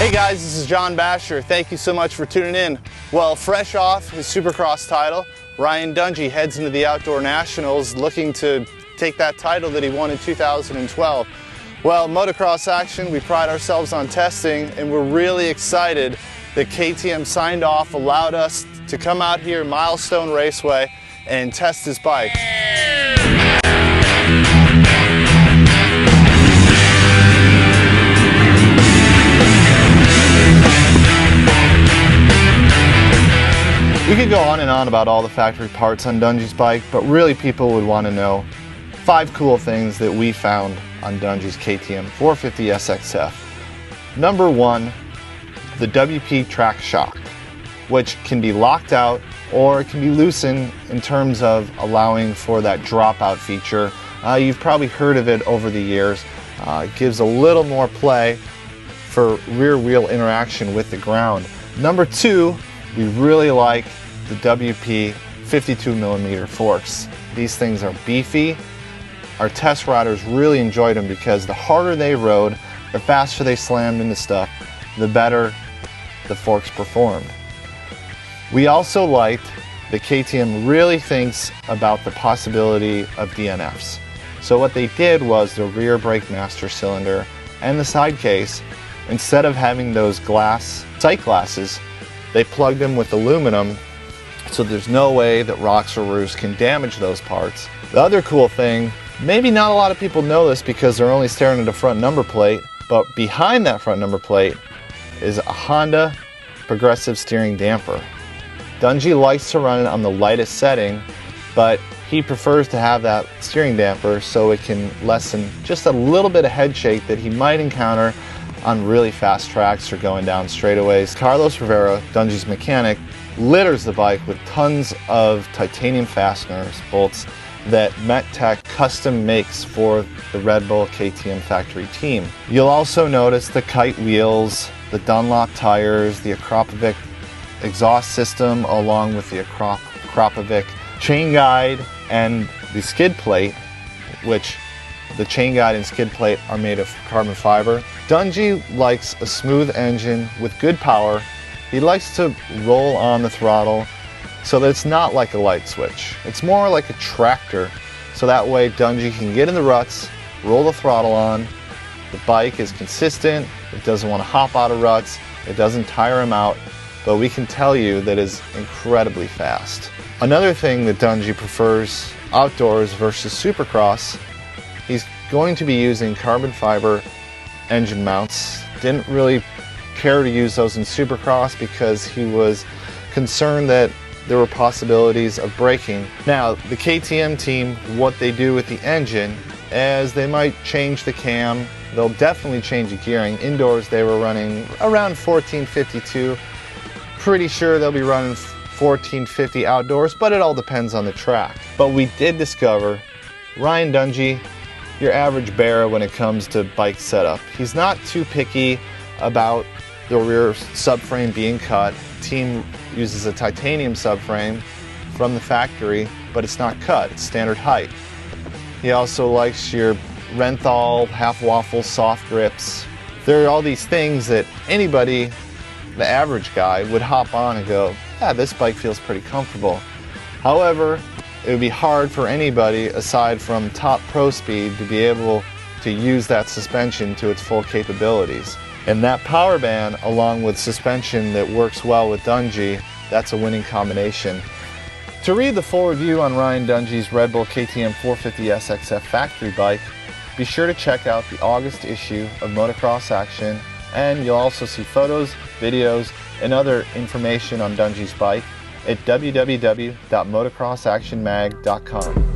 Hey guys, this is John Basher. Thank you so much for tuning in. Well, fresh off his Supercross title, Ryan Dungey heads into the Outdoor Nationals looking to take that title that he won in 2012. Well, motocross action, we pride ourselves on testing, and we're really excited that KTM signed off, allowed us to come out here, Milestone Raceway, and test his bike. We could go on and on about all the factory parts on Dungey's bike, but really people would want to know 5 cool things that we found on Dungey's KTM 450 SXF. Number 1, the WP track shock, which can be locked out or it can be loosened in terms of allowing for that dropout feature. You've probably heard of it over the years. It gives a little more play for rear wheel interaction with the ground. Number 2, we really like the WP 52mm forks. These things are beefy. Our test riders really enjoyed them because the harder they rode, the faster they slammed into stuff, the better the forks performed. We also liked that KTM really thinks about the possibility of DNFs. So what they did was the rear brake master cylinder and the side case, instead of having those glass sight glasses, they plugged them with aluminum, so there's no way that rocks or roofs can damage those parts. The other cool thing, maybe not a lot of people know this because they're only staring at the front number plate, but behind that front number plate is a Honda progressive steering damper. Dungey likes to run it on the lightest setting, but he prefers to have that steering damper so it can lessen just a little bit of head shake that he might encounter on really fast tracks or going down straightaways. Carlos Rivera, Dungey's mechanic, litters the bike with tons of titanium fasteners, bolts that MetTech custom makes for the Red Bull KTM factory team. You'll also notice the kite wheels, the Dunlop tires, the Akrapovic exhaust system along with the Akrapovic chain guide and the skid plate, which the chain guide and skid plate are made of carbon fiber. Dungey likes a smooth engine with good power. He likes to roll on the throttle so that it's not like a light switch. It's more like a tractor, so that way Dungey can get in the ruts, roll the throttle on. The bike is consistent, it doesn't want to hop out of ruts, it doesn't tire him out, but we can tell you that it's incredibly fast. Another thing that Dungey prefers outdoors versus Supercross, he's going to be using carbon fiber engine mounts. Didn't really care to use those in Supercross because he was concerned that there were possibilities of braking. Now, the KTM team, what they do with the engine is they might change the cam. They'll definitely change the gearing. Indoors, they were running around 1452. Pretty sure they'll be running 1450 outdoors, but it all depends on the track. But we did discover Ryan Dungey, your average bear when it comes to bike setup. He's not too picky about the rear subframe being cut. The team uses a titanium subframe from the factory, but it's not cut, it's standard height. He also likes your Renthal half waffle soft grips. There are all these things that anybody, the average guy, would hop on and go, yeah, this bike feels pretty comfortable. However, it would be hard for anybody aside from top pro speed to be able to use that suspension to its full capabilities. And that power band, along with suspension that works well with Dungey, that's a winning combination. To read the full review on Ryan Dungey's Red Bull KTM 450 SXF factory bike, be sure to check out the August issue of Motocross Action, and you'll also see photos, videos, and other information on Dungey's bike at www.motocrossactionmag.com.